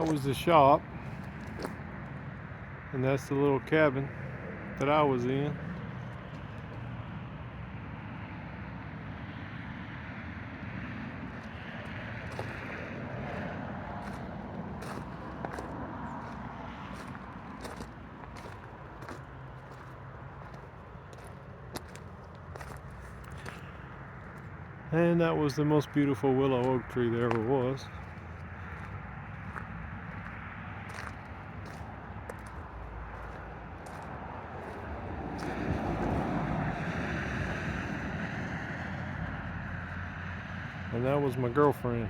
was the shop, and that's the little cabin that I was in. And that was the most beautiful willow oak tree there ever was. And that was my girlfriend.